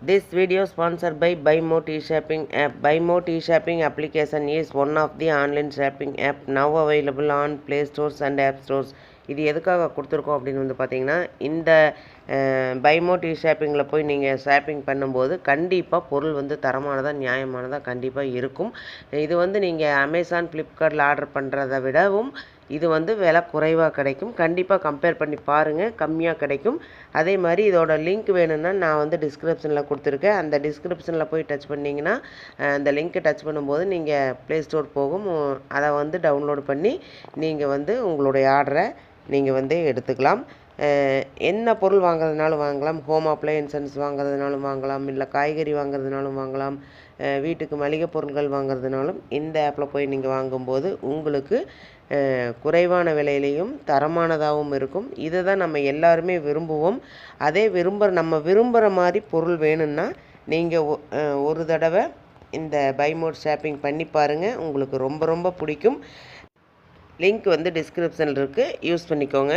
This video sponsored by BuyMo T-Shopping app. BuyMo T-Shopping application is one of the online shopping app now available on Play Stores and App Stores. இது எதுக்காக கொடுத்துருக்கோம் அப்படின்னு வந்து பார்த்தீங்கன்னா, இந்த BuyMo T-Shoppingல போய் நீங்கள் ஷாப்பிங் பண்ணும்போது கண்டிப்பாக பொருள் வந்து தரமானதாக நியாயமானதாக கண்டிப்பாக இருக்கும். இது வந்து நீங்கள் அமேசான் ஃப்ளிப்கார்ட்டில் ஆர்டர் பண்ணுறதை விடவும் இது வந்து விலை குறைவாக கிடைக்கும். கண்டிப்பாக கம்பேர் பண்ணி பாருங்கள், கம்மியாக கிடைக்கும். அதே மாதிரி இதோட லிங்க் வேணும்னா நான் வந்து டிஸ்கிரிப்ஷனில் கொடுத்துருக்கேன். அந்த டிஸ்கிரிப்ஷனில் போய் டச் பண்ணிங்கன்னா அந்த லிங்க்கை டச் பண்ணும்போது நீங்கள் ப்ளே ஸ்டோர் போகும். அதை வந்து டவுன்லோட் பண்ணி நீங்கள் வந்து உங்களுடைய ஆர்டரை நீங்கள் வந்து எடுத்துக்கலாம். என்ன பொருள் வாங்குறதுனாலும் வாங்கலாம். ஹோம் அப்ளையன்சஸ் வாங்குறதுனாலும் வாங்கலாம், இல்லை காய்கறி வாங்குறதுனாலும் வாங்கலாம், வீட்டுக்கு மளிகை பொருட்கள் வாங்குறதுனாலும் இந்த ஆப்பில் போய் நீங்கள் வாங்கும்போது உங்களுக்கு குறைவான விலையிலையும் தரமானதாகவும் இருக்கும். இதை தான் நம்ம எல்லாருமே விரும்புவோம். அதே நம்ம விரும்புகிற மாதிரி பொருள் வேணும்னா நீங்கள் ஒரு தடவை இந்த BuyMo ஷாப்பிங் பண்ணி பாருங்கள், உங்களுக்கு ரொம்ப ரொம்ப பிடிக்கும். லிங்க் வந்து டிஸ்கிரிப்ஷனில் இருக்குது, யூஸ் பண்ணிக்கோங்க.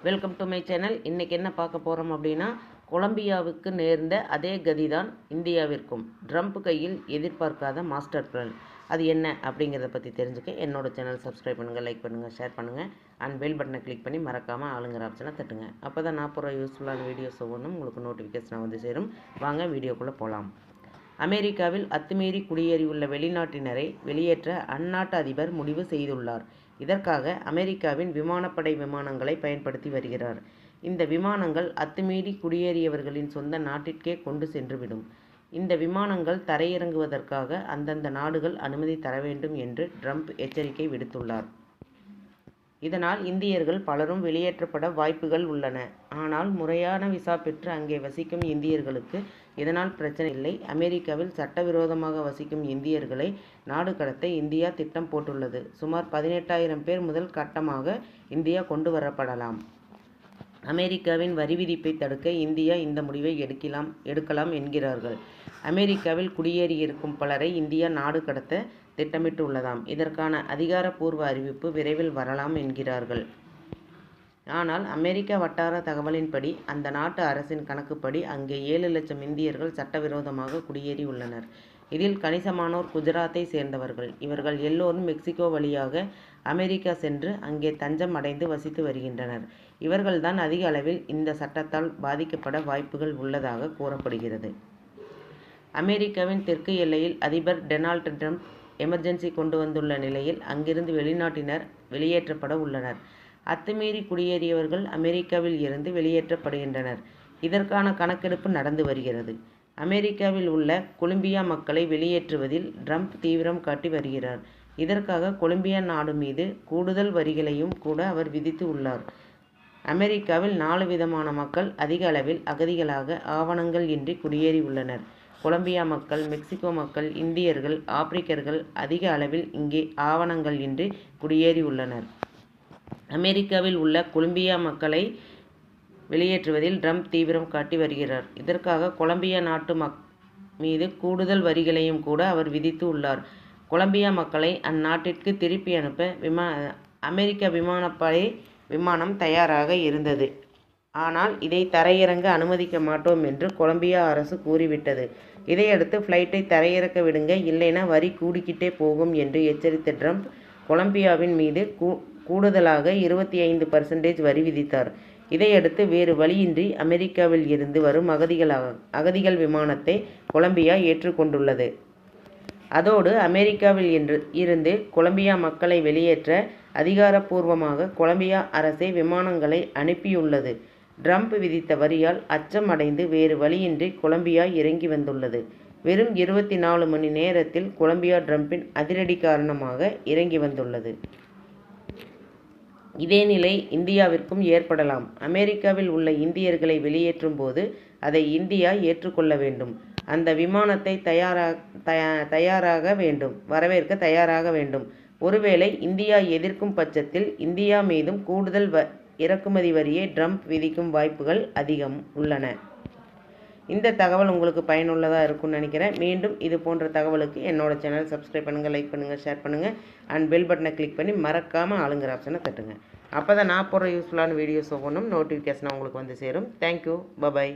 Welcome to my channel. இன்றைக்கி என்ன பார்க்க போகிறோம் அப்படின்னா, கொலம்பியாவுக்கு நேர்ந்த அதே கதிதான் இந்தியாவிற்கும். ட்ரம்ப் கையில் எதிர்பார்க்காத மாஸ்டர் பிளான். அது என்ன அப்படிங்கிறத பற்றி தெரிஞ்சுக்க என்னோட சேனல் சப்ஸ்கிரைப் பண்ணுங்கள், லைக் பண்ணுங்கள், ஷேர் பண்ணுங்கள், அண்ட் பெல் பட்டனை கிளிக் பண்ணி மறக்காமல் ஆளுங்கிற ஆப்ஷனை தட்டுங்க. அப்போ தான் நான் போகிற யூஸ்ஃபுல்லான வீடியோஸ் ஒவ்வொன்றும் உங்களுக்கு நோட்டிஃபிகேஷன் வந்து சேரும். வாங்க வீடியோக்குள்ளே போகலாம். அமெரிக்காவில் அத்துமீறி குடியேறியுள்ள வெளிநாட்டினரை வெளியேற்ற அந்நாட்டு அதிபர் முடிவு செய்துள்ளார். இதற்காக அமெரிக்காவின் விமானப்படை விமானங்களை பயன்படுத்தி வருகிறார். இந்த விமானங்கள் அத்துமீறி குடியேறியவர்களின் சொந்த நாட்டிற்கே கொண்டு சென்றுவிடும். இந்த விமானங்கள் தரையிறங்குவதற்காக அந்தந்த நாடுகள் அனுமதி தர வேண்டும் என்று ட்ரம்ப் எச்சரிக்கை விடுத்துள்ளார். இதனால் இந்தியர்கள் பலரும் வெளியேற்றப்பட வாய்ப்புகள் உள்ளன. ஆனால் முறையான விசா பெற்று அங்கே வசிக்கும் இந்தியர்களுக்கு இதனால் பிரச்சனை இல்லை. அமெரிக்காவில் சட்டவிரோதமாக வசிக்கும் இந்தியர்களை நாடு கடத்த இந்தியா திட்டம் போட்டுள்ளது. சுமார் 18,000 பேர் முதல் கட்டமாக இந்தியா கொண்டு வரப்படலாம். அமெரிக்காவின் வரி விதிப்பை தடுக்க இந்தியா இந்த முடிவை எடுக்கலாம் என்கிறார்கள். அமெரிக்காவில் குடியேறியிருக்கும் பலரை இந்தியா நாடு கடத்த திட்டமிட்டு உள்ளதாம். இதற்கான அதிகாரப்பூர்வ அறிவிப்பு விரைவில் வரலாம் என்கிறார்கள். ஆனால் அமெரிக்க வட்டார தகவலின்படி அந்த நாட்டு அரசின் கணக்குப்படி அங்கே 7 லட்சம் இந்தியர்கள் சட்டவிரோதமாக குடியேறி உள்ளனர். இதில் கணிசமானோர் குஜராத்தை சேர்ந்தவர்கள். இவர்கள் எல்லோரும் மெக்சிகோ வழியாக அமெரிக்கா சென்று அங்கே தஞ்சம் அடைந்து வசித்து வருகின்றனர். இவர்கள்தான் அதிக அளவில் இந்த சட்டத்தால் பாதிக்கப்பட வாய்ப்புகள் உள்ளதாக கூறப்படுகிறது. அமெரிக்காவின் தெற்கு எல்லையில் அதிபர் டொனால்ட் ட்ரம்ப் எமர்ஜென்சி கொண்டு வந்துள்ள நிலையில் அங்கிருந்து வெளிநாட்டினர் வெளியேற்றப்பட உள்ளனர். அத்துமீறி குடியேறியவர்கள் அமெரிக்காவில் இருந்து வெளியேற்றப்படுகின்றனர். இதற்கான கணக்கெடுப்பு நடந்து வருகிறது. அமெரிக்காவில் உள்ள கொலம்பியா மக்களை வெளியேற்றுவதில் ட்ரம்ப் தீவிரம் காட்டி வருகிறார். இதற்காக கொலம்பியா நாடு மீது கூடுதல் வரிகளையும் கூட அவர் விதித்து உள்ளார். அமெரிக்காவில் 4 விதமான மக்கள் அதிக அளவில் அகதிகளாக ஆவணங்கள் இன்றி குடியேறி உள்ளனர். கொலம்பியா மக்கள், மெக்சிகோ மக்கள், இந்தியர்கள், ஆப்பிரிக்கர்கள் அதிக அளவில் இங்கே ஆவணங்கள் இன்றி குடியேறி உள்ளனர். அமெரிக்காவில் உள்ள கொலம்பியா மக்களை வெளியேற்றுவதில் ட்ரம்ப் தீவிரம் காட்டி வருகிறார். இதற்காக கொலம்பியா நாட்டு மீது கூடுதல் வரிகளையும் கூட அவர் விதித்து உள்ளார். கொலம்பியா மக்களை அந்நாட்டிற்கு திருப்பி அனுப்ப அமெரிக்க விமானப்படை விமானம் தயாராக இருந்தது. ஆனால் இதை தரையிறங்க அனுமதிக்க மாட்டோம் என்று கொலம்பியா அரசு கூறிவிட்டது. இதையடுத்து ஃப்ளைட்டை தரையிறக்க விடுங்க, இல்லைனா வரி கூடிக்கிட்டே போகும் என்று எச்சரித்த ட்ரம்ப் கொலம்பியாவின் மீது கூடுதலாக 25% வரி விதித்தார். இதையடுத்து வேறு வழியின்றி அமெரிக்காவில் இருந்து வரும் அகதிகள் விமானத்தை கொலம்பியா ஏற்றுக்கொண்டுள்ளது. அதோடு அமெரிக்காவில் இருந்து கொலம்பியா மக்களை வெளியேற்ற அதிகாரப்பூர்வமாக கொலம்பியா அரசே விமானங்களை அனுப்பியுள்ளது. ட்ரம்ப் விதித்த வரியால் அச்சம் அடைந்து வேறு வழியின்றி கொலம்பியா இறங்கி வந்துள்ளது. வெறும் 24 மணி நேரத்தில் கொலம்பியா ட்ரம்பின் அதிரடி காரணமாக இறங்கி வந்துள்ளது. இதே நிலை இந்தியாவிற்கும் ஏற்படலாம். அமெரிக்காவில் உள்ள இந்தியர்களை வெளியேற்றும் போது அதை இந்தியா ஏற்றுக்கொள்ள வேண்டும். அந்த விமானத்தை வரவேற்க தயாராக வேண்டும். ஒருவேளை இந்தியா எதிர்க்கும் பட்சத்தில் இந்தியா மீதும் கூடுதல் இறக்குமதி வரியை ட்ரம்ப் விதிக்கும் வாய்ப்புகள் அதிகம் உள்ளன. இந்த தகவல் உங்களுக்கு பயனுள்ளதாக இருக்கும்னு நினைக்கிறேன். மீண்டும் இது போன்ற தகவலுக்கு என்னோட சேனல் சப்ஸ்கிரைப் பண்ணுங்கள், லைக் பண்ணுங்கள், ஷேர் பண்ணுங்கள், அண்ட் பெல் பட்டனை கிளிக் பண்ணி மறக்காமல் ஆளுங்கிற ஆப்ஷனை தட்டுங்க. அப்போ தான் நான் போடுற யூஸ்ஃபுல்லான வீடியோஸ் ஒவ்வொன்றும் நோட்டிஃபிகேஷன் உங்களுக்கு வந்து சேரும். Thank you, bye bye.